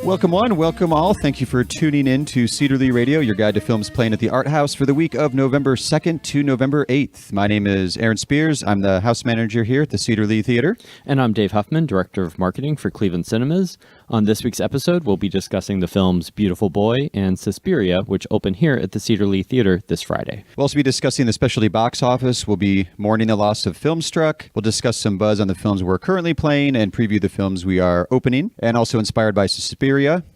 Welcome one, welcome all. Thank you for tuning in to Cedar Lee Radio, your guide to films playing at the Art House for the week of November 2nd to November 8th. My name is Aaron Spears. I'm the house manager here at the Cedar Lee Theater. And I'm Dave Huffman, director of marketing for Cleveland Cinemas. On this week's episode, we'll be discussing the films Beautiful Boy and Suspiria, which open here at the Cedar Lee Theater this Friday. We'll also be discussing the specialty box office. We'll be mourning the loss of FilmStruck. We'll discuss some buzz on the films we're currently playing and preview the films we are opening. And also inspired by Suspiria.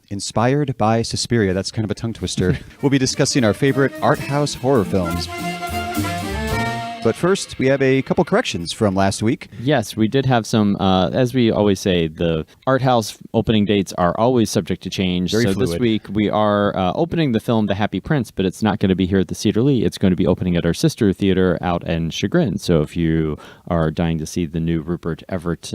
That's kind of a tongue twister. We'll be discussing our favorite art house horror films. But first, we have a couple corrections from last week. Yes, we did have some, as we always say, the art house opening dates are always subject to change. Very so fluid. This week we are opening the film The Happy Prince, but it's not going to be here at the Cedar Lee. It's going to be opening at our sister theater out in Chagrin. So if you are dying to see the new Rupert Everett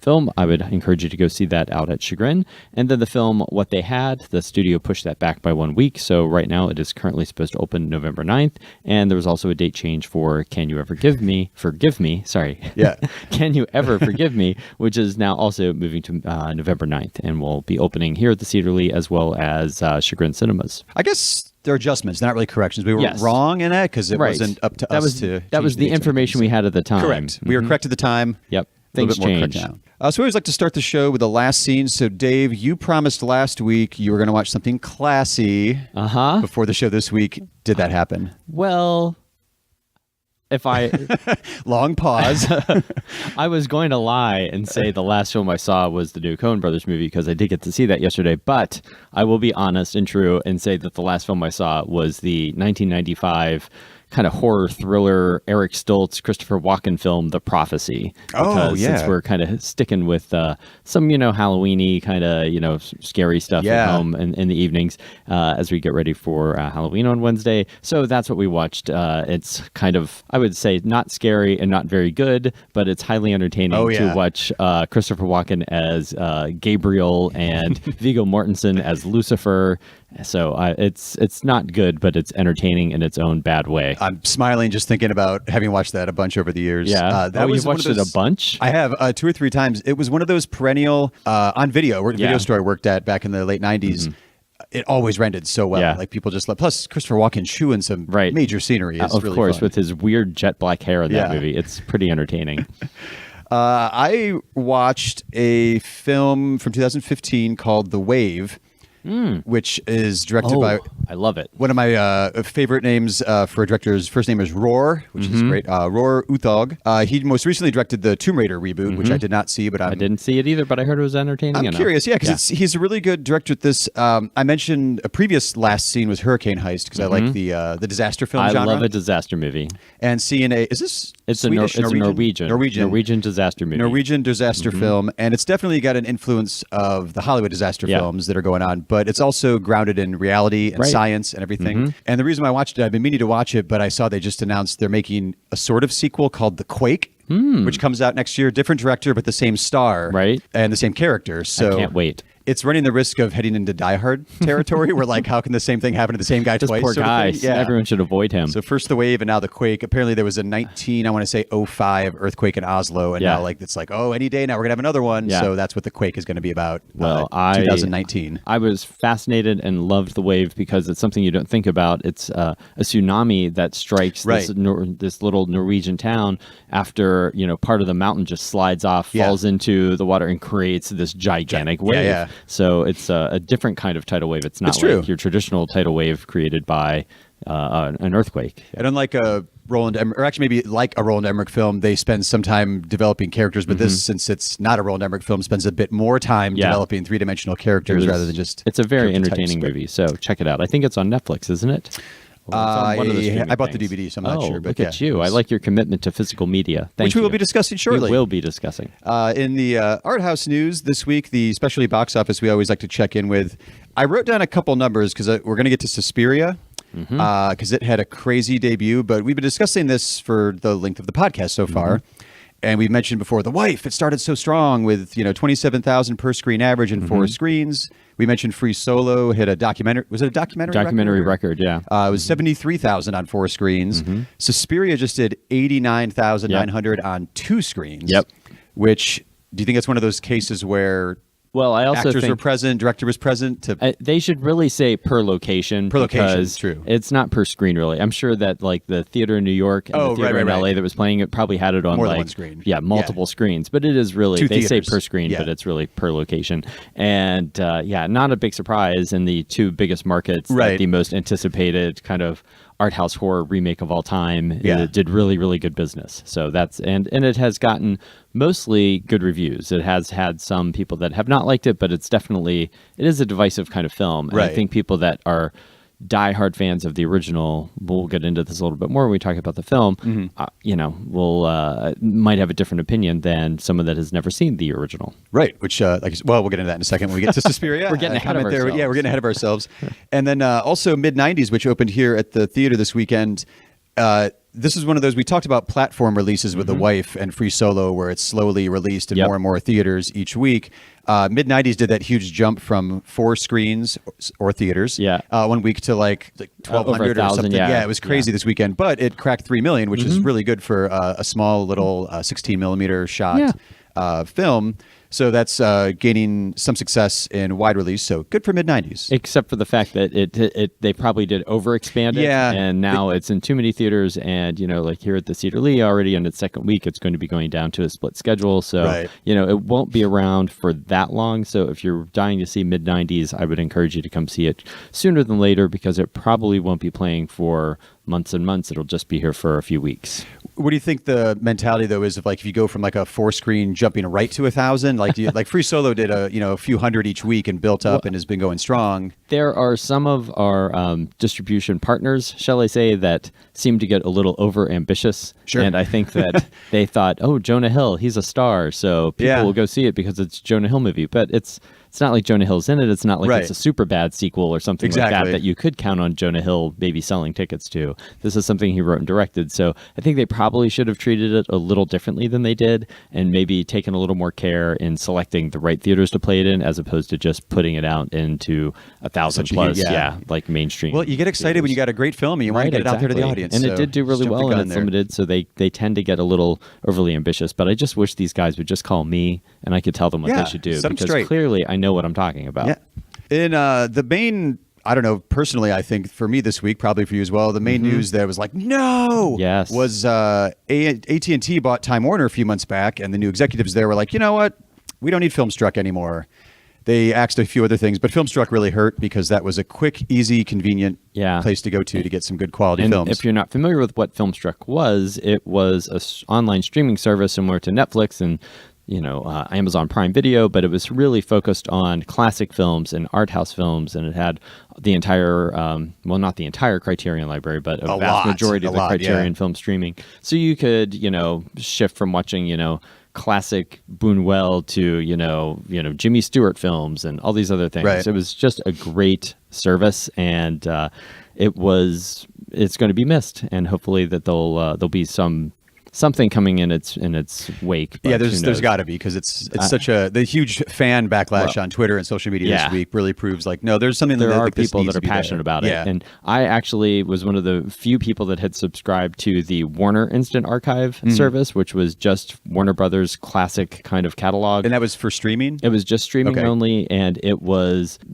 film, I would encourage you to go see that out at Chagrin. And then the film What They Had, the studio pushed that back by 1 week. So right now it is currently supposed to open November 9th. And there was also a date change for Can You Ever Forgive Me, sorry. Yeah. Can You Ever Forgive Me, which is now also moving to November 9th and will be opening here at the Cedar Lee as well as Chagrin Cinemas. I guess they're adjustments, not really corrections. We were wrong in that because it wasn't up to us to That was the information we had at the time. Correct. Mm-hmm. We were correct at the time. Yep. A little Things bit more change. correct now. So we always like to start the show with the last scene. So Dave, you promised last week you were going to watch something classy before the show this week. Did that happen? Well, if I... Long pause. I was going to lie and say the last film I saw was the new Coen Brothers movie because I did get to see that yesterday, but I will be honest and true and say that the last film I saw was the 1995 kind of horror thriller Eric Stoltz, Christopher Walken film, The Prophecy. Because since we're kind of sticking with some, Halloween-y kind of, scary stuff at home in the evenings as we get ready for Halloween on Wednesday. So that's what we watched. It's kind of, I would say, not scary and not very good, but it's highly entertaining to watch Christopher Walken as Gabriel and Viggo Mortensen as Lucifer. So it's not good, but it's entertaining in its own bad way. I'm smiling just thinking about having watched that a bunch over the years. Yeah. You've watched it a bunch? I have 2 or 3 times. It was one of those perennial on video store I worked at back in the late 90s. Mm-hmm. It always rented so well. Like people just love. Plus, Christopher Walken chewing some major scenery. It's really fun. With his weird jet black hair in that movie. It's pretty entertaining. I watched a film from 2015 called The Wave. Which is directed by... I love it. One of my favorite names for a director's first name is Roar, which is great. Roar Uthaug. He most recently directed the Tomb Raider reboot, which I did not see, but I didn't see it either, but I heard it was entertaining. I'm curious, because he's a really good director at this. I mentioned a previous last scene was Hurricane Heist, because I like the disaster film genre. I love a disaster movie. And seeing is this it's Swedish, a Norwegian disaster movie. Norwegian disaster film, and it's definitely got an influence of the Hollywood disaster films that are going on, but it's also grounded in reality and science and everything. And the reason I watched it, I've been meaning to watch it, but I saw they just announced they're making a sort of sequel called The Quake, which comes out next year. Different director, but the same star, and the same character. So I can't wait. It's running the risk of heading into Die Hard territory where, like, how can the same thing happen to the same guy twice? Poor guy. Yeah. Everyone should avoid him. So first the wave and now the quake. Apparently there was a 05 earthquake in Oslo. And now, like, it's like, any day now we're going to have another one. Yeah. So that's what the quake is going to be about. 2019. I was fascinated and loved the wave because it's something you don't think about. It's a tsunami that strikes this little Norwegian town after, part of the mountain just slides off, falls into the water and creates this gigantic wave. Yeah. So it's a different kind of tidal wave. It's not like your traditional tidal wave created by an earthquake. And unlike a Roland Emmerich, or actually maybe like a Roland Emmerich film, they spend some time developing characters, but this, since it's not a Roland Emmerich film, spends a bit more time developing three-dimensional characters rather than just... It's a very entertaining movie, so check it out. I think it's on Netflix, isn't it? I bought the DVD, so I'm not sure. But look at you. I like your commitment to physical media. Which we will be discussing shortly. We will be discussing. In the art house news this week, the specialty box office we always like to check in with. I wrote down a couple numbers because we're going to get to Suspiria because it had a crazy debut. But we've been discussing this for the length of the podcast so far. And we mentioned before, The Wife, it started so strong with 27,000 per screen average and 4 screens. We mentioned Free Solo hit a documentary. Was it a documentary record? Yeah. It was 73,000 on 4 screens. Suspiria just did 89,900 on 2 screens. Yep. Which, do you think that's one of those cases where Well, I also actors think were present, director was present? They should really say per location. Per location, because true. It's not per screen, really. I'm sure that like the theater in New York and the theater in LA that was playing it probably had it on more like than one screen. multiple screens. But it is really, 2 they theaters. say per screen, but it's really per location. And not a big surprise in the 2 biggest markets. That the most anticipated kind of art house horror remake of all time. It did really, really good business. So that's and it has gotten mostly good reviews. It has had some people that have not liked it, but it is a divisive kind of film. And I think people that are diehard fans of the original, we'll get into this a little bit more when we talk about the film, will might have a different opinion than someone that has never seen the original. Right, which, we'll get into that in a second when we get to Suspiria. We're getting ahead of ourselves. Yeah, we're getting ahead of ourselves. And then also Mid-90s, which opened here at the theater this weekend. This is one of those, we talked about platform releases with The Wife and Free Solo, where it's slowly released in more and more theaters each week. Mid-90s did that huge jump from 4 screens or theaters 1 week to like 1,200 or something. Yeah, it was crazy this weekend, but it cracked 3 million, which is really good for a small little 16 millimeter shot film. So that's gaining some success in wide release. So good for Mid-90s. Except for the fact that they probably did overexpand it. Yeah. And now it's in too many theaters. And, like here at the Cedar Lee already in its second week, it's going to be going down to a split schedule. So, it won't be around for that long. So if you're dying to see Mid-90s, I would encourage you to come see it sooner than later because it probably won't be playing for months and months. It'll just be here for a few weeks. What do you think the mentality though is of like if you go from like a 4 screen jumping right to 1,000, like like Free Solo did a few hundred each week and built up and has been going strong. There are some of our distribution partners, shall I say, that seem to get a little over ambitious. Sure. And I think that they thought, oh, Jonah Hill, he's a star, so people will go see it because it's a Jonah Hill movie. But it's not like Jonah Hill's in it. It's not like it's a super bad sequel or something like that you could count on Jonah Hill maybe selling tickets to. This is something he wrote and directed. So I think they probably should have treated it a little differently than they did and maybe taken a little more care in selecting the right theaters to play it in as opposed to just putting it out into 1,000 plus, like mainstream. Well, you get excited theaters. when you got a great film and you want to get it out there to the audience. And it did do really well and it's limited, so they tend to get a little overly ambitious. But I just wish these guys would just call me and I could tell them what they should do because clearly I know what I'm talking about. Yeah. In the main, I don't know, personally, I think for me this week, probably for you as well, the main news that was like, was AT&T bought Time Warner a few months back, and the new executives there were like, you know what? We don't need FilmStruck anymore. They axed a few other things, but FilmStruck really hurt because that was a quick, easy, convenient place to go to get some good quality films. If you're not familiar with what FilmStruck was, it was an online streaming service similar to Netflix and Amazon Prime Video, but it was really focused on classic films and art house films, and it had the entire, not the entire Criterion library, but a vast majority of the Criterion film streaming. So you could, shift from watching, classic Buñuel to, Jimmy Stewart films and all these other things. Right. It was just a great service, and it's going to be missed, and hopefully that there'll be something coming in its wake. Yeah, there's got to be because it's such the huge fan backlash on Twitter and social media this week really proves like no, there's something there that are like, people that are passionate about it, and I actually was one of the few people that had subscribed to the Warner Instant Archive service, which was just Warner Brothers classic kind of catalog, and that was for streaming. It was just streaming only, and it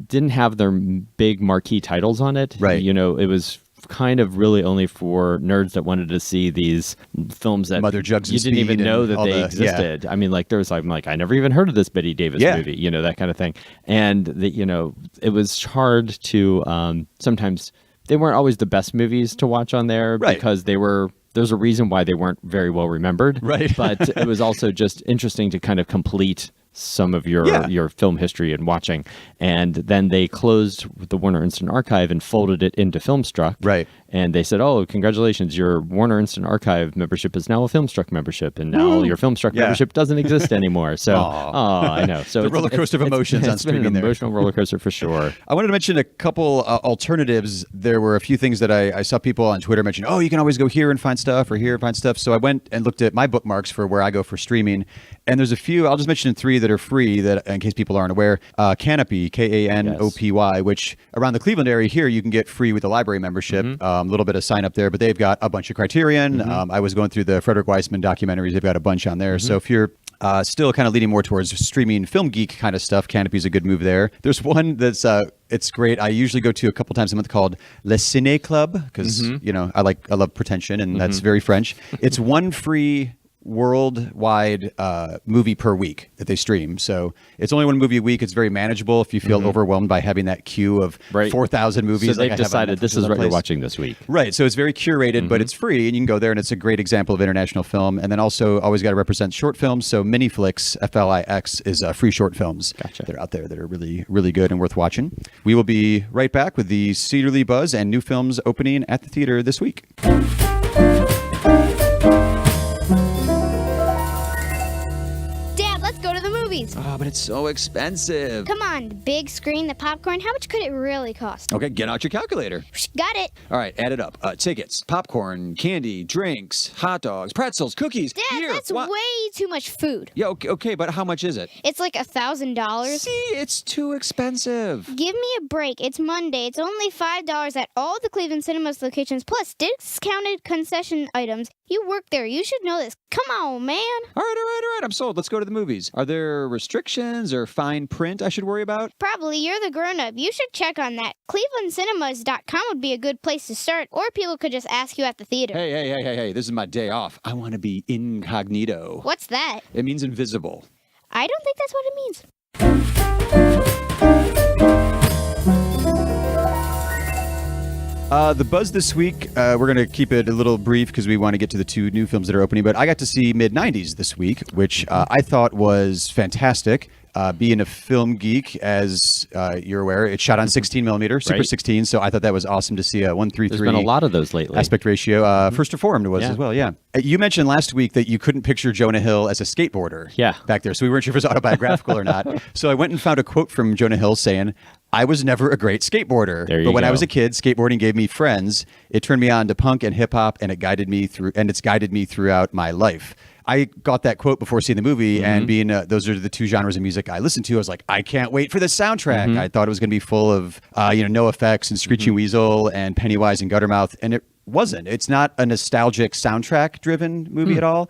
didn't have their big marquee titles on it. Right, it was kind of really only for nerds that wanted to see these films that Mother Jugs you didn't even know that they existed. I mean, like there was like I never even heard of this Betty Davis movie, that kind of thing. And it was hard to sometimes they weren't always the best movies to watch on there because there's a reason why they weren't very well remembered. Right. But it was also just interesting to kind of complete some of your film history and watching. And then they closed the Warner Instant Archive and folded it into FilmStruck. Right. And they said, oh, congratulations, your Warner Instant Archive membership is now a FilmStruck membership. And now your FilmStruck membership doesn't exist anymore. So, I know. So the roller coaster of emotions on streaming there. It's been an emotional roller coaster for sure. I wanted to mention a couple alternatives. There were a few things that I saw people on Twitter mention, oh, you can always go here and find stuff or here and find stuff. So I went and looked at my bookmarks for where I go for streaming. And there's a few, I'll just mention 3 that are free that in case people aren't aware. Kanopy, Kanopy, which around the Cleveland area here, you can get free with a library membership. A little bit of sign up there, but they've got a bunch of Criterion. I was going through the Frederick Weissman documentaries. They've got a bunch on there. So if you're still kind of leaning more towards streaming film geek kind of stuff, Kanopy's a good move there. There's one that's it's great. I usually go to a couple times a month called LeCineClub because I love pretension and that's very French. It's one free worldwide movie per week that they stream. So it's only one movie a week. It's very manageable if you feel overwhelmed by having that queue of 4,000 movies. So they've decided this is what you're watching this week. Right. So it's very curated, but it's free and you can go there and it's a great example of international film. And then also always got to represent short films. So MiniFlix, Flix, is free short films that are out there that are really, really good and worth watching. We will be right back with the Cedar Lee Buzz and new films opening at the theater this week. Oh, but it's so expensive. Come on, the big screen, the popcorn. How much could it really cost? Okay, get out your calculator. Got it. All right, add it up. Tickets, popcorn, candy, drinks, hot dogs, pretzels, cookies. Dad, that's way too much food. Yeah, okay, but how much is it? It's like $1,000. See, it's too expensive. Give me a break. It's Monday. It's only $5 at all the Cleveland Cinemas locations, plus discounted concession items. You work there. You should know this. Come on, man. All right. I'm sold. Let's go to the movies. Are there restrictions or fine print I should worry about? Probably. You're the grown-up. You should check on that. ClevelandCinemas.com would be a good place to start, or people could just ask you at the theater. Hey. This is my day off. I want to be incognito. What's that? It means invisible. I don't think that's what it means. The buzz this week, we're going to keep it a little brief because we want to get to the 2 new films that are opening. But I got to see Mid-90s this week, which I thought was fantastic. Being a film geek, as you're aware, it's shot on 16 millimeter, Super 16. So I thought that was awesome to see a 1:3:3. There's been a lot of those lately. Aspect ratio. First Reformed was as well, yeah. You mentioned last week that you couldn't picture Jonah Hill as a skateboarder back there. So we weren't sure if it was autobiographical or not. So I went and found a quote from Jonah Hill saying, "I was never a great skateboarder, but when I was a kid, skateboarding gave me friends. It turned me on to punk and hip hop, and it's guided me throughout my life." I got that quote before seeing the movie, and being those are the 2 genres of music I listened to. I was like, I can't wait for the soundtrack. I thought it was going to be full of No Effects and Screeching Weasel and Pennywise and Guttermouth, and it wasn't. It's not a nostalgic soundtrack-driven movie at all.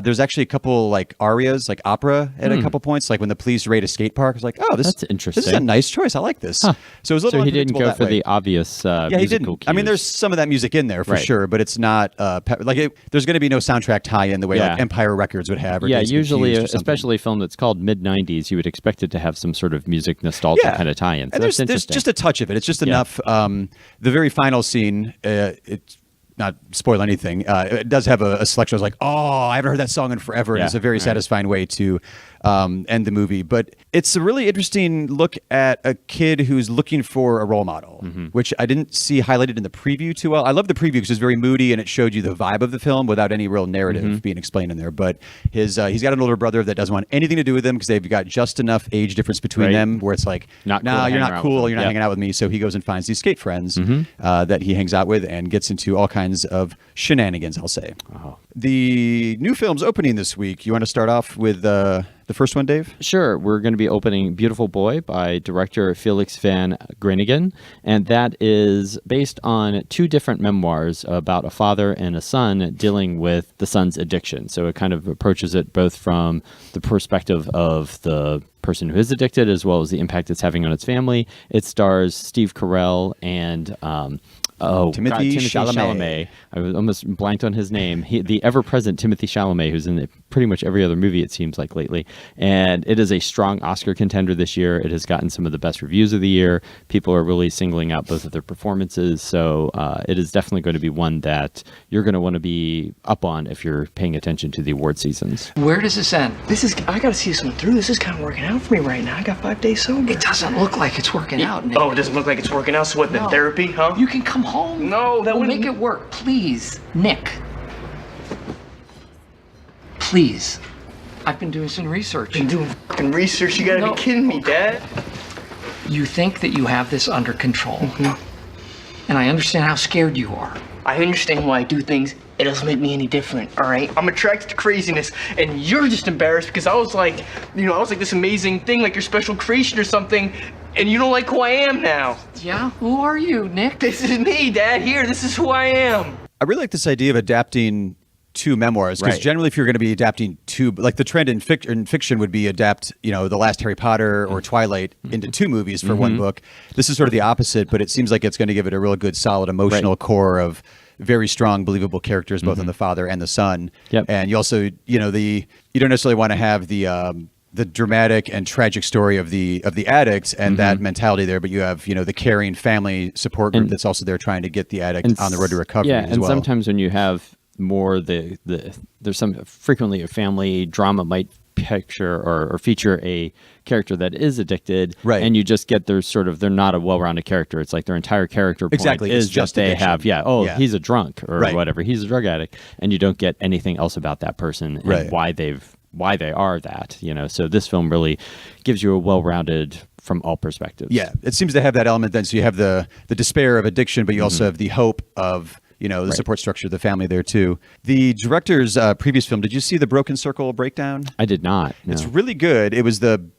There's actually a couple like arias, like opera at a couple points, like when the police raid a skate park. It's like, oh, that's interesting. This is a nice choice. I like this. So it was a little he didn't go for way. the obvious he didn't. cues. I mean, there's some of that music in there for sure, but it's not there's going to be no soundtrack tie-in the way like Empire Records would have. Or usually, especially a film that's called mid-90s, you would expect it to have some sort of music nostalgia kind of tie-in. So and there's just a touch of it. It's just enough. The very final scene, it's not spoil anything. It does have a selection. I was like, oh, I haven't heard that song in forever. And it's a very satisfying way to end the movie. But it's a really interesting look at a kid who's looking for a role model, which I didn't see highlighted in the preview too well. I love the preview because it's very moody and it showed you the vibe of the film without any real narrative being explained in there. But he's got an older brother that doesn't want anything to do with him because they've got just enough age difference between them where it's like, you're not cool. You're not hanging out with me. So he goes and finds these skate friends that he hangs out with and gets into all kinds of shenanigans, I'll say. The new films opening this week. You want to start off with the first one, Dave? Sure. We're going to be opening Beautiful Boy by director Felix van Groningen, and that is based on 2 different memoirs about a father and a son dealing with the son's addiction. So it kind of approaches it both from the perspective of the person who is addicted as well as the impact it's having on its family. It stars Steve Carell and Timothy Chalamet. I was almost blanked on his name. The ever-present Timothy Chalamet, who's in pretty much every other movie, it seems like, lately. And it is a strong Oscar contender this year. It has gotten some of the best reviews of the year. People are really singling out both of their performances. So it is definitely going to be one that you're going to want to be up on if you're paying attention to the award seasons. Where does this end? I gotta see this one through. This is kind of working out for me right now. I got 5 days sober. It doesn't look like it's working out, Nick. Oh, it doesn't look like it's working out? So what, the therapy, huh? You can come home. No, that we'll wouldn't... make it work, please. Nick. Please. I've been doing some research. Been doing fucking research? You gotta be kidding me, Dad. You think that you have this under control. And I understand how scared you are. I understand why I do things It doesn't make me any different, all right? I'm attracted to craziness, and you're just embarrassed because I was like, I was like this amazing thing, like your special creation or something, and you don't like who I am now. Yeah? Who are you, Nick? This is me, Dad. Here, this is who I am. I really like this idea of adapting two memoirs, because Right. generally if you're going to be adapting two, like the trend in fiction would be adapt, the last Harry Potter or Twilight into two movies for one book. This is sort of the opposite, but it seems like it's going to give it a real good, solid emotional core of very strong, believable characters, both on the father and the son. Yep. And you also, you don't necessarily want to have the dramatic and tragic story of the addict and that mentality there, but you have the caring family support group that's also there trying to get the addict on the road to recovery. Yeah, as and well. sometimes when you have more there's some frequently a family drama might picture or feature a character that is addicted, Right. and you just get they're not a well-rounded character. It's like their entire character point Exactly, it's is just that they addiction. have Yeah. he's a drunk or Right. whatever, he's a drug addict, and you don't get anything else about that person and Right. why they are that. So this film really gives you a well-rounded from all perspectives. Yeah, it seems to have that element then. So you have the despair of addiction, but you also have the hope of, the support structure of the family there too. The director's previous film, did you see The Broken Circle Breakdown? I did not. No. It's really good. It was I'm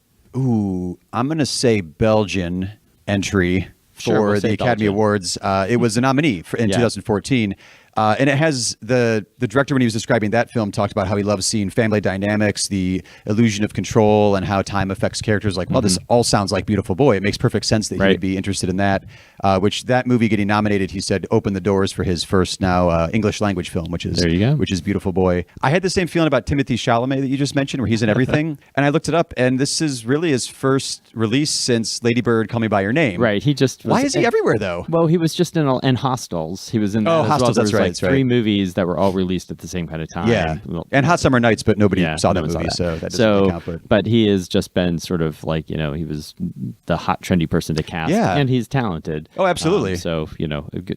going to say Belgian entry Sure, for we'll say the Academy Belgian. Awards. It was a nominee in 2014. And it has the director, when he was describing that film, talked about how he loves seeing family dynamics, the illusion of control, and how time affects characters. Like, well, this all sounds like Beautiful Boy. It makes perfect sense that he would be interested in that. Which that movie getting nominated, he said, opened the doors for his first now English language film, which is There you go. which is Beautiful Boy. I had the same feeling about Timothée Chalamet that you just mentioned, where he's in everything. And I looked it up, and this is really his first release since Lady Bird, Call Me by Your Name. Right. He just Why is he everywhere though? Well, he was just in Hostels. He was in that as Hostels, well. There that's was right, like that's right. 3 movies that were all released at the same kind of time. Yeah, Well, and Hot Summer Nights, but nobody saw no that one movie, saw so that doesn't really count. But he has just been sort of like, he was the hot, trendy person to cast. Yeah. And he's talented. Oh, absolutely. So,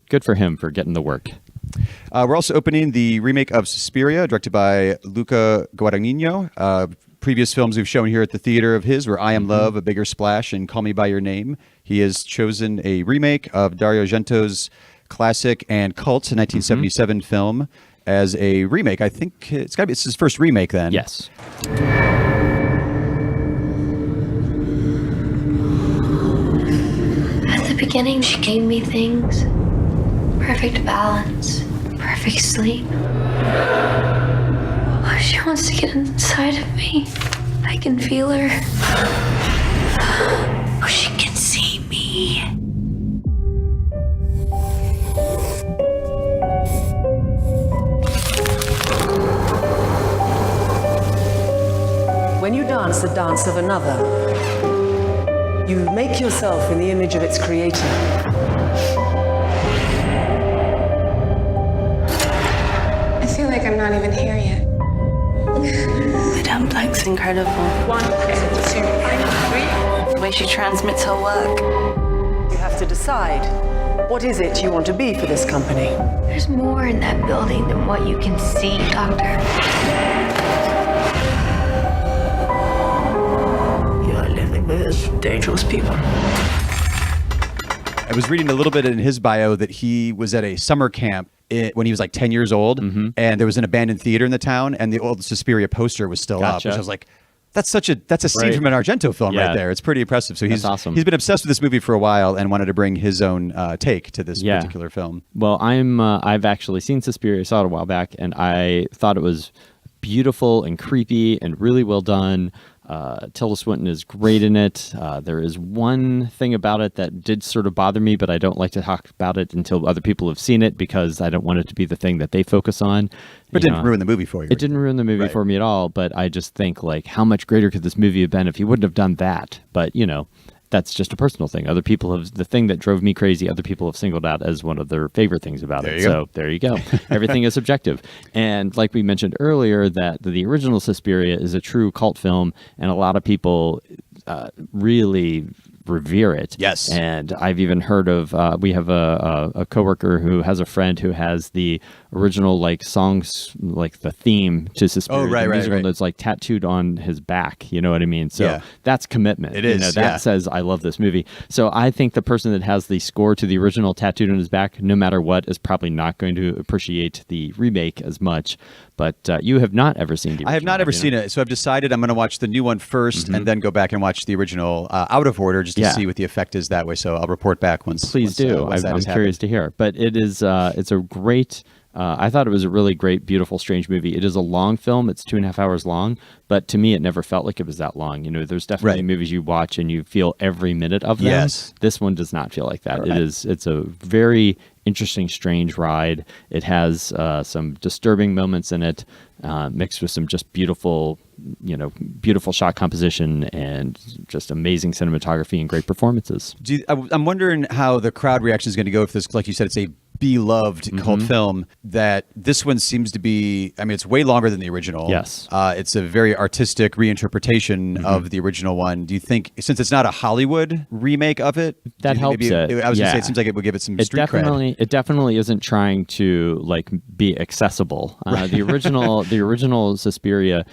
good for him for getting the work. We're also opening the remake of Suspiria, directed by Luca Guadagnino. Previous films we've shown here at the theater of his were I Am Love, A Bigger Splash, and Call Me by Your Name. He has chosen a remake of Dario Argento's classic and cult 1977 film as a remake. I think it's his first remake then. Yes. At the beginning, she gave me things. Perfect balance, perfect sleep. Oh, she wants to get inside of me. I can feel her. Oh, she can see me. When you dance the dance of another, you make yourself in the image of its creator. I feel like I'm not even here yet. Madame Blank's incredible. 1, 2, 3. The way she transmits her work. You have to decide, what is it you want to be for this company? There's more in that building than what you can see, Doctor. You're living with dangerous people. I was reading a little bit in his bio that he was at a summer camp when he was like 10 years old, and there was an abandoned theater in the town, and the old Suspiria poster was still up, Gotcha. which I was like, that's a scene Right. from an Argento film Yeah. right there. It's pretty impressive. So That's awesome. He's been obsessed with this movie for a while and wanted to bring his own take to this Yeah. particular film. Well, I've actually seen Suspiria. I saw it a while back, and I thought it was beautiful and creepy and really well done. Tilda Swinton is great in it. There is one thing about it that did sort of bother me, but I don't like to talk about it until other people have seen it because I don't want it to be the thing that they focus on. But it didn't ruin the movie for you. It didn't ruin the movie Right. for me at all, but I just think, like, how much greater could this movie have been if he wouldn't have done that? But, that's just a personal thing. Other people have, the thing that drove me crazy, other people have singled out as one of their favorite things about There it. you go. So there you go. Everything is subjective. And like we mentioned earlier, that the original Suspiria is a true cult film, and a lot of people really revere it. Yes. And I've even heard of, we have a coworker who has a friend who has the original like songs, like the theme to Suspiria, the musical that's like tattooed on his back. You know what I mean? So that's commitment. It is. That says, I love this movie. So I think the person that has the score to the original tattooed on his back, no matter what, is probably not going to appreciate the remake as much. But you have not ever seen the original. I have not ever seen it. So I've decided I'm going to watch the new one first and then go back and watch the original out of order just to see what the effect is that way. So I'll report back once. Please do. I'm curious to hear. But it is it's a great I thought it was a really great, beautiful, strange movie. It is a long film. It's 2.5 hours long. But to me, it never felt like it was that long. You know, there's definitely movies you watch and you feel every minute of them. Yes. This one does not feel like that. It's a very interesting, strange ride. It has some disturbing moments in it, mixed with some just beautiful shot composition and just amazing cinematography and great performances. I'm wondering how the crowd reaction is going to go if this, like you said, it's a beloved cult film, that this one seems to be, I mean, it's way longer than the original. Yes. It's a very artistic reinterpretation of the original one. Do you think, since it's not a Hollywood remake of it, that helps it? I was going to say, it seems like it would give it some street cred. It definitely isn't trying to like be accessible. The original Suspiria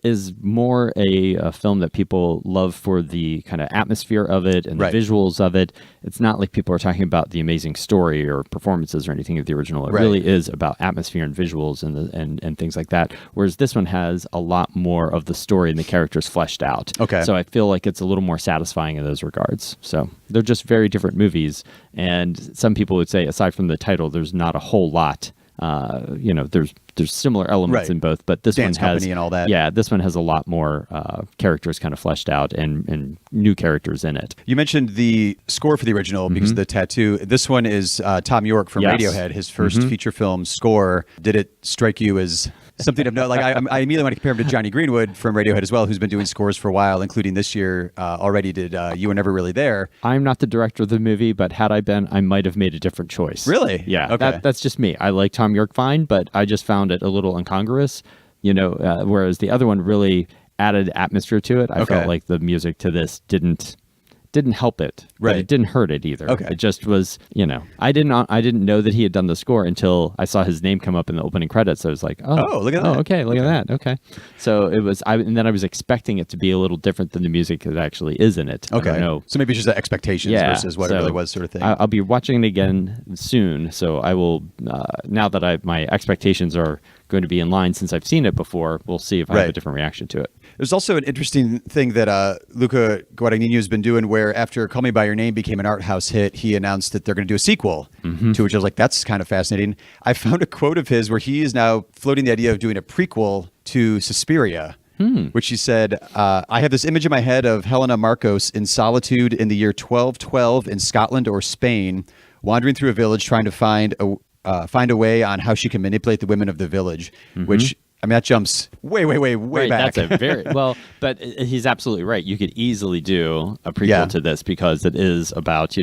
is more a film that people love for the kind of atmosphere of it and the visuals of it. It's not like people are talking about the amazing story or performances or anything of the original. It really is about atmosphere and visuals and things like that. Whereas this one has a lot more of the story and the characters fleshed out. Okay. So I feel like it's a little more satisfying in those regards. So they're just very different movies. And some people would say, aside from the title, there's not a whole lot. There's similar elements in both, but this Dance one has company and all that. Yeah, this one has a lot more characters kind of fleshed out and new characters in it. You mentioned the score for the original because of the tattoo. This one is Tom York from Radiohead, his first feature film score. Did it strike you as something of note? Like I immediately want to compare him to Johnny Greenwood from Radiohead as well, who's been doing scores for a while, including this year already did You Were Never Really There. I'm not the director of the movie, but had I been, I might have made a different choice. Really? Yeah. Okay. That's just me. I like Tom York fine, but I just found it a little incongruous, whereas the other one really added atmosphere to it. I felt like the music to this didn't help it, but it didn't hurt it either. It just was, I didn't know that he had done the score until I saw his name come up in the opening credits. I was like, oh, look at that. Okay, look at that. Okay. So it was, and then I was expecting it to be a little different than the music that actually is in it. Okay. I don't know. So maybe it's just the expectations versus what it really was, sort of thing. I'll be watching it again soon. So I will, now that my expectations are going to be in line since I've seen it before, we'll see if I have a different reaction to it. There's also an interesting thing that Luca Guadagnino has been doing, where after Call Me By Your Name became an art house hit, he announced that they're going to do a sequel, to which I was like, that's kind of fascinating. I found a quote of his where he is now floating the idea of doing a prequel to Suspiria, which he said, I have this image in my head of Helena Marcos in solitude in the year 1212 in Scotland or Spain, wandering through a village trying to find a way on how she can manipulate the women of the village, which... I mean, that jumps way back. That's a very well, but he's absolutely right. You could easily do a prequel to this because it is about,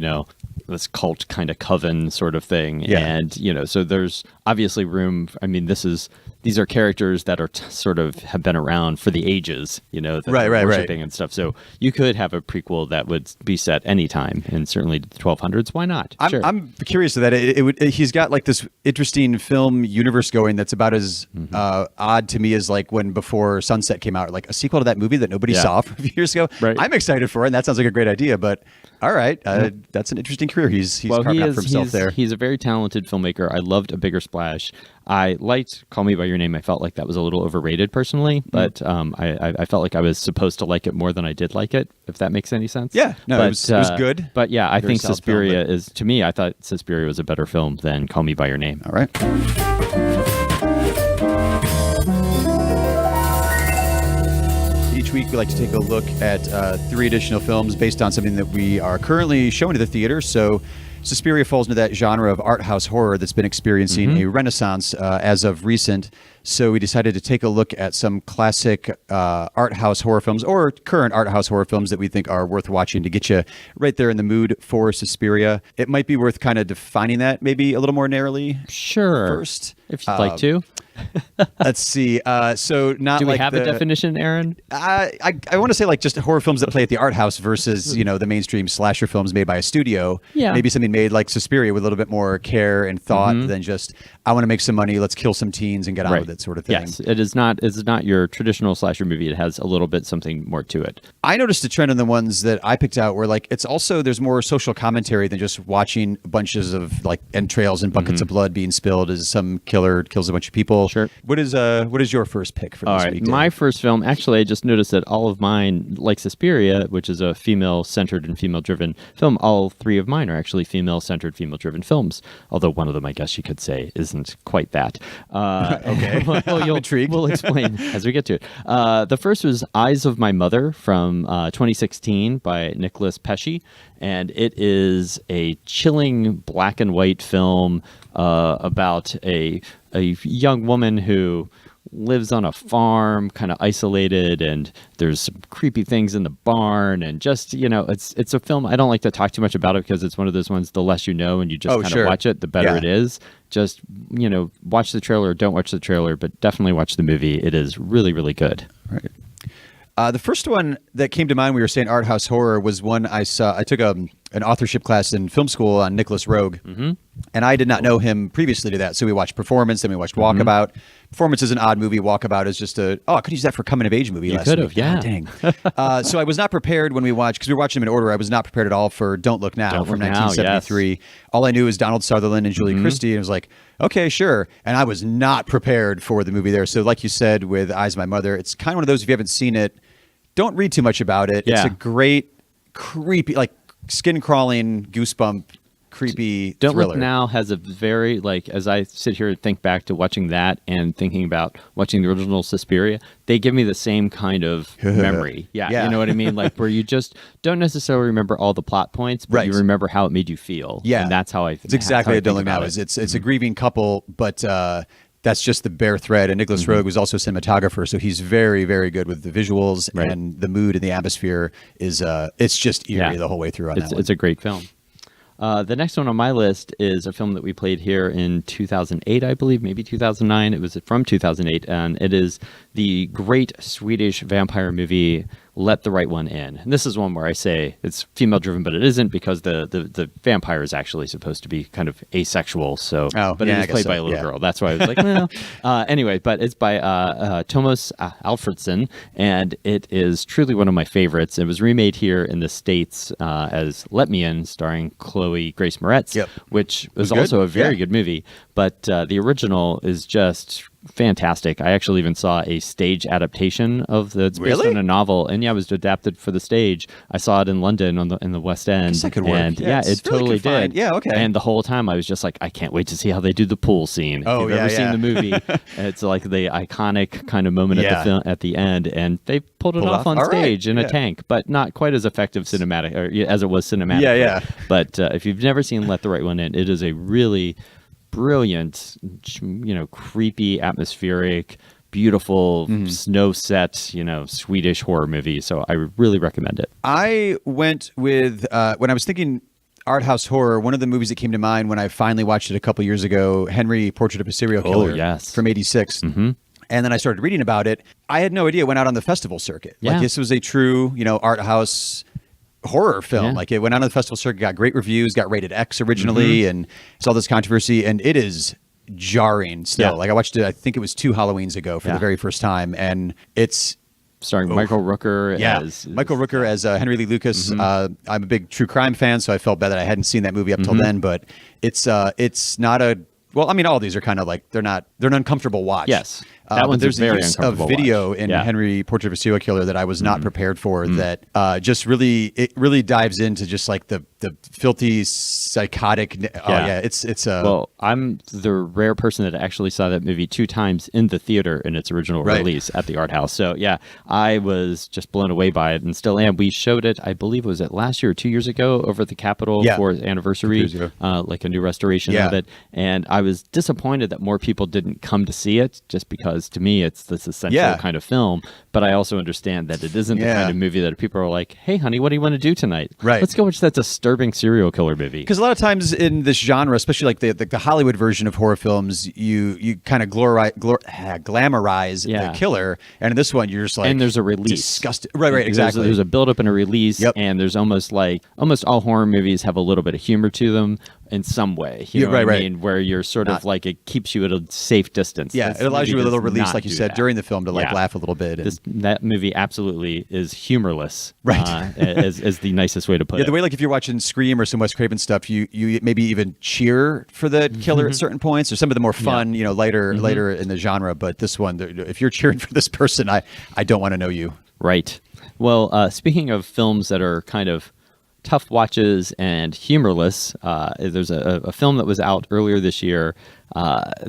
this cult kind of coven sort of thing. Yeah. And, so there's obviously room. I mean, these are characters that are sort of have been around for the ages, that they're worshiping and stuff. So you could have a prequel that would be set anytime, and certainly the 1200s. Why not? I'm curious of that. He's got like this interesting film universe going that's about as odd to me as like when Before Sunset came out, like a sequel to that movie that nobody saw a few years ago. Right. I'm excited for it, and that sounds like a great idea, but all right. That's an interesting career he's carving out for himself there. He's a very talented filmmaker. I loved A Bigger Splash. I liked Call Me By Your Name. I felt like that was a little overrated personally, but I felt like I was supposed to like it more than I did like it, if that makes any sense. Yeah, no, it was good. But yeah, I think Suspiria film, is, to me, I thought Suspiria was a better film than Call Me By Your Name. All right. Each week we like to take a look at 3 additional films based on something that we are currently showing to the theater. So Suspiria falls into that genre of art house horror that's been experiencing a renaissance as of recent. So we decided to take a look at some classic art house horror films or current art house horror films that we think are worth watching to get you right there in the mood for Suspiria. It might be worth kind of defining that maybe a little more narrowly. Sure. First. If you'd like to. Let's see. So not Do we like have a definition, Aaron? I want to say like just horror films that play at the art house versus the mainstream slasher films made by a studio. Yeah. Maybe something made like Suspiria with a little bit more care and thought than just I want to make some money, let's kill some teens and get on with it sort of thing. Yes, it is not. It's not your traditional slasher movie. It has a little bit something more to it. I noticed a trend in the ones that I picked out where like it's also there's more social commentary than just watching bunches of like entrails and buckets of blood being spilled as some killer kills a bunch of people. Sure. What is your first pick for this week? My first film, actually, I just noticed that all of mine, like Suspiria, which is a female-centered and female-driven film, all three of mine are actually female-centered, female-driven films. Although one of them, I guess you could say, isn't quite that. Okay. Well, I'm intrigued. We'll explain as we get to it. The first was Eyes of My Mother from 2016 by Nicholas Pesce, and it is a chilling black and white film about a young woman who lives on a farm, kind of isolated, and there's some creepy things in the barn, and just it's a film. I don't like to talk too much about it because it's one of those ones. The less you know, and you just kind of watch it, the better it is. Just watch the trailer or don't watch the trailer, but definitely watch the movie. It is really, really good. Right. The first one that came to mind, we were saying art house horror, was one I saw. I took an authorship class in film school on Nicholas Roeg, and I did not know him previously to that. So we watched Performance, then we watched Walkabout. Performance is an odd movie. Walkabout is just I could use that for a coming of age movie. You last could week. have, yeah. Oh, dang. So I was not prepared when we watched, because we were watching them in order. I was not prepared at all for Don't Look Now from 1973. Yes. All I knew was Donald Sutherland and Julie Christie, and I was like, okay, sure. And I was not prepared for the movie there. So like you said with Eyes of My Mother, it's kind of one of those, if you haven't seen it, don't read too much about it. Yeah. It's a great, creepy, like skin-crawling, goosebump, creepy Don't thriller. Look Now has a very, as I sit here and think back to watching that and thinking about watching the original Suspiria, they give me the same kind of memory. Yeah, you know what I mean? Like where you just don't necessarily remember all the plot points, but you remember how it made you feel. Yeah. And that's how I It's exactly what Don't Look Now is. It's a grieving couple, but that's just the bare thread. And Nicholas Roeg was also a cinematographer, so he's very, very good with the visuals and the mood and the atmosphere is it's just eerie the whole way through on that one. It's a great film. The next one on my list is a film that we played here in 2008, I believe, maybe 2009. It was from 2008, and it is the great Swedish vampire movie Let the Right One In. And this is one where I say it's female-driven, but it isn't, because the vampire is actually supposed to be kind of asexual. So, but it is played by a little girl. That's why I was like, well. Anyway, but it's by Thomas Alfredson, and it is truly one of my favorites. It was remade here in the States as Let Me In, starring Chloe Grace Moretz, which was also a very good movie. But the original is just fantastic. I actually even saw a stage adaptation of the. It's based on a novel, and it was adapted for the stage. I saw it in London in the West End. That could work. And it totally did. Yeah, okay. And the whole time I was just like, I can't wait to see how they do the pool scene. Oh, if you've ever seen the movie, it's like the iconic kind of moment at the film at the end, and they pulled it off on stage in a tank, but not quite as effective cinematic as it was cinematic. Yeah. But if you've never seen Let the Right One In, it is a really brilliant, creepy, atmospheric, beautiful, snow set, Swedish horror movie. So I really recommend it. I went with, when I was thinking art house horror, one of the movies that came to mind when I finally watched it a couple years ago, Henry, Portrait of a Serial Killer from 86. And then I started reading about it. I had no idea it went out on the festival circuit. Yeah. Like this was a true, art house horror film. Yeah. Like it went on the festival circuit, got great reviews, got rated X originally, and saw this controversy, and it is jarring still. Like I watched it, I think it was 2 Halloweens ago for the very first time, and it's starring Michael Rooker Michael Rooker as Henry Lee Lucas. I'm a big true crime fan, so I felt bad that I hadn't seen that movie up till then, but it's not a all these are kind of like they're an uncomfortable watch. Yes. That one's there's very a use of video in Henry, Portrait of a Serial Killer that I was not prepared for. That just really dives into just like the filthy, psychotic. It's well, I'm the rare person that actually saw that movie 2 times in the theater in its original release at the art house. So I was just blown away by it, and still am. We showed it, I believe, was it last year or 2 years ago over at the Capitol for its anniversary, like a new restoration of it. And I was disappointed that more people didn't come to see it, just because because to me it's this essential kind of film. But I also understand that it isn't the kind of movie that people are like, hey, honey, what do you want to do tonight? Right. Let's go watch that disturbing serial killer movie. Because a lot of times in this genre, especially like the Hollywood version of horror films, you kind of glamorize the killer, and in this one you're just like, and there's a release, disgusted. Right, exactly. There's a build-up and a release, and there's almost all horror movies have a little bit of humor to them in some way. You know what I mean? Where you're sort of like, it keeps you at a safe distance. Yeah, it allows you a little release, like you said, during the film to like laugh a little bit. That movie absolutely is humorless, right? As the nicest way to put it. Yeah, the way like if you're watching Scream or some Wes Craven stuff, you maybe even cheer for the killer at certain points, or some of the more fun, later in the genre. But this one, if you're cheering for this person, I don't want to know you. Right. Well, speaking of films that are kind of tough watches and humorless, there's a film that was out earlier this year.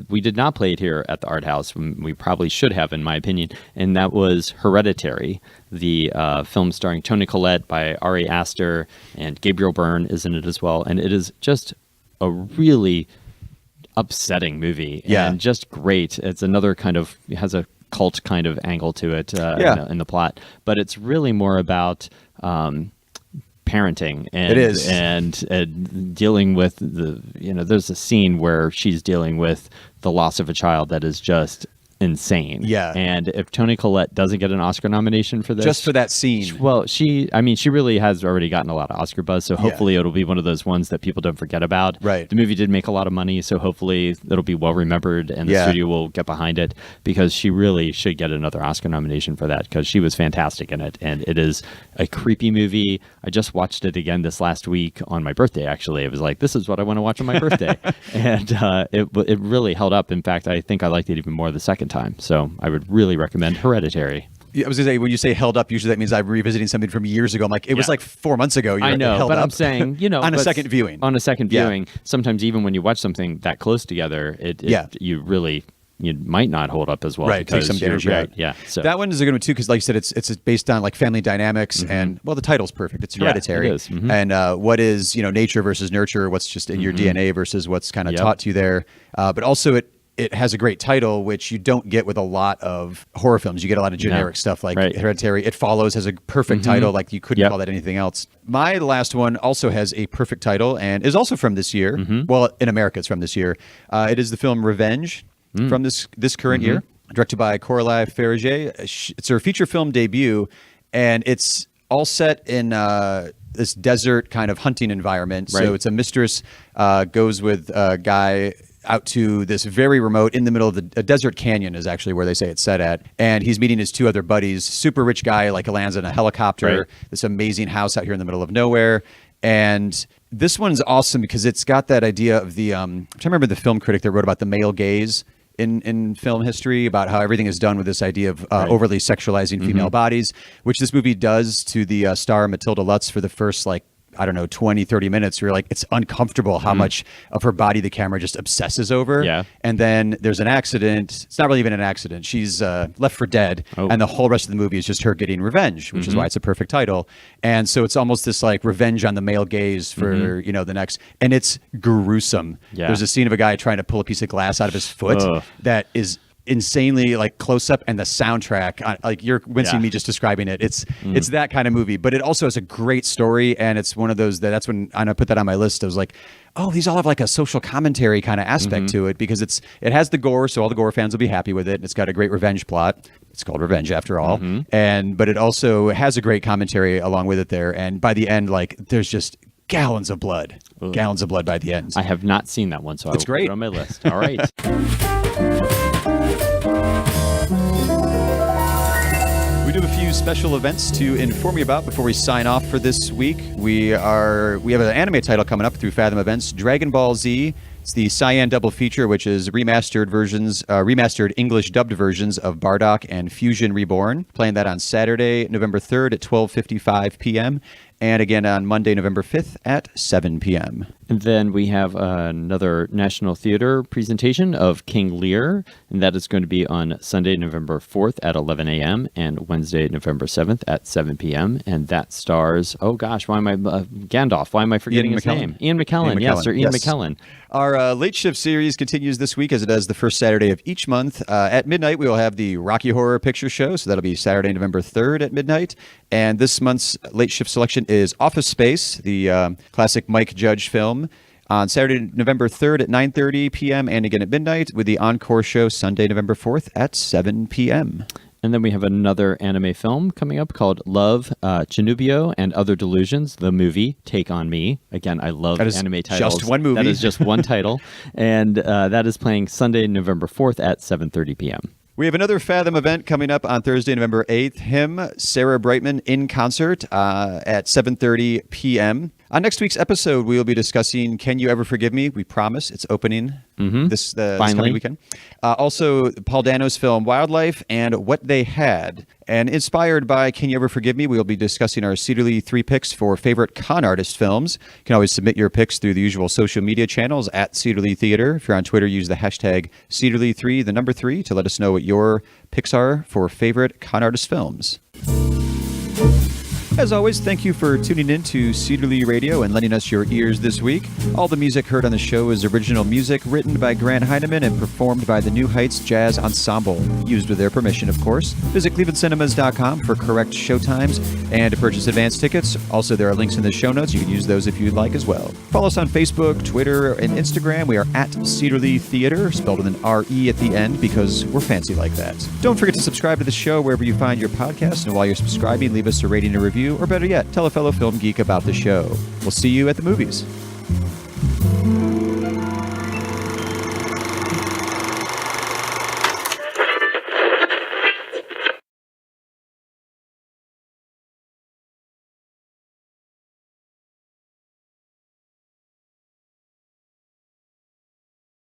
We did not play it here at the Art House. We probably should have, in my opinion, and that was Hereditary, the film starring Toni Collette by Ari Aster, and Gabriel Byrne is in it as well. And it is just a really upsetting movie and just great. It's another kind of, it has a cult kind of angle to it in the plot, but it's really more about parenting and dealing with there's a scene where she's dealing with the loss of a child that is just insane. Yeah. And if Toni Collette doesn't get an Oscar nomination for this, just for that scene, well, she really has already gotten a lot of Oscar buzz, so hopefully it'll be one of those ones that people don't forget about. Right. The movie did make a lot of money, so hopefully it'll be well remembered and the studio will get behind it, because she really should get another Oscar nomination for that, because she was fantastic in it. And it is a creepy movie. I just watched it again this last week on my birthday, actually. It was like, this is what I want to watch on my birthday. And it really held up. In fact, I think I liked it even more the second time. So I would really recommend Hereditary. I was going to say, when you say held up, usually that means I'm revisiting something from years ago. I'm like, it was like 4 months ago. I know, but up. I'm saying, on a second viewing. On a second viewing, sometimes even when you watch something that close together, you might not hold up as well. Right, take some damage. Yeah. So that one is a good one too, because like you said, it's based on like family dynamics, and well, the title's perfect. It's Hereditary. It is. And what is nature versus nurture? What's just in your DNA versus what's kind of taught to you there? But also it has a great title, which you don't get with a lot of horror films. You get a lot of generic stuff like Hereditary. It Follows has a perfect title, like you couldn't call that anything else. My last one also has a perfect title and is also from this year. Well, in America, it's from this year. It is the film Revenge from this current year, directed by Coralie Farragut. It's her feature film debut, and it's all set in this desert kind of hunting environment. Right. So it's a mistress goes with a guy out to this very remote, in the middle of a desert canyon is actually where they say it's set at. And he's meeting his two other buddies. Super rich guy, like lands in a helicopter, this amazing house out here in the middle of nowhere. And this one's awesome because it's got that idea of the, I'm trying to remember the film critic that wrote about the male gaze in film history, about how everything is done with this idea of overly sexualizing female bodies, which this movie does to the star Matilda Lutz for the first, 20, 30 minutes. You're like, it's uncomfortable how much of her body the camera just obsesses over. Yeah. And then there's an accident. It's not really even an accident. She's left for dead. Oh. And the whole rest of the movie is just her getting revenge, which is why it's a perfect title. And so it's almost this like revenge on the male gaze for, the next, and it's gruesome. Yeah. There's a scene of a guy trying to pull a piece of glass out of his foot that is insanely close up, and the soundtrack, you're wincing me just describing it. It's that kind of movie, but it also has a great story, and it's one of those that's when I put that on my list. I was like, oh, these all have a social commentary kind of aspect to it, because it has the gore, so all the gore fans will be happy with it. And it's got a great revenge plot. It's called Revenge after all. But it also has a great commentary along with it there. And by the end, there's just gallons of blood by the end. I have not seen that one, so it's great. Put it on my list. All right. We do have a few special events to inform you about before we sign off for this week. We have an anime title coming up through Fathom Events, Dragon Ball Z. It's the Cyan double feature, which is remastered English dubbed versions of Bardock and Fusion Reborn. Playing that on Saturday, November 3rd at 12:55 p.m. and again on Monday, November 5th at 7 p.m. And then we have another National Theater presentation of King Lear, and that is going to be on Sunday, November 4th at 11 a.m. and Wednesday, November 7th at 7 p.m. And that stars, Gandalf. Why am I forgetting his name? Ian McKellen. Yes, Sir Ian McKellen. Our Our late shift series continues this week as it does the first Saturday of each month. At midnight, we will have the Rocky Horror Picture Show, so that'll be Saturday, November 3rd at midnight. And this month's late shift selection is Office Space, the classic Mike Judge film, on Saturday, November 3rd at 9:30 p.m. and again at midnight, with the encore show Sunday, November 4th at 7 p.m. And then we have another anime film coming up called Love, Chinubio, and Other Delusions, the movie Take On Me. Again, I love anime titles. Just one movie. That is just one title. And that is playing Sunday, November 4th at 7:30 p.m. We have another Fathom event coming up on Thursday, November 8th. Him, Sarah Brightman in concert at 7:30 p.m. On next week's episode, we will be discussing Can You Ever Forgive Me? We promise. It's opening this coming weekend. Also, Paul Dano's film Wildlife and What They Had. And inspired by Can You Ever Forgive Me? We will be discussing our Cedar Lee 3 picks for favorite con artist films. You can always submit your picks through the usual social media channels at Cedar Lee Theater. If you're on Twitter, use the hashtag Cedar Lee 3, the number 3, to let us know what your picks are for favorite con artist films. As always, thank you for tuning in to Cedar Lee Radio and lending us your ears this week. All the music heard on the show is original music written by Grant Heineman and performed by the New Heights Jazz Ensemble, used with their permission, of course. Visit clevelandcinemas.com for correct showtimes and to purchase advance tickets. Also, there are links in the show notes. You can use those if you'd like as well. Follow us on Facebook, Twitter, and Instagram. We are at Cedar Lee Theater, spelled with an R-E at the end because we're fancy like that. Don't forget to subscribe to the show wherever you find your podcast, and while you're subscribing, leave us a rating and review, or better yet, tell a fellow film geek about the show. We'll see you at the movies.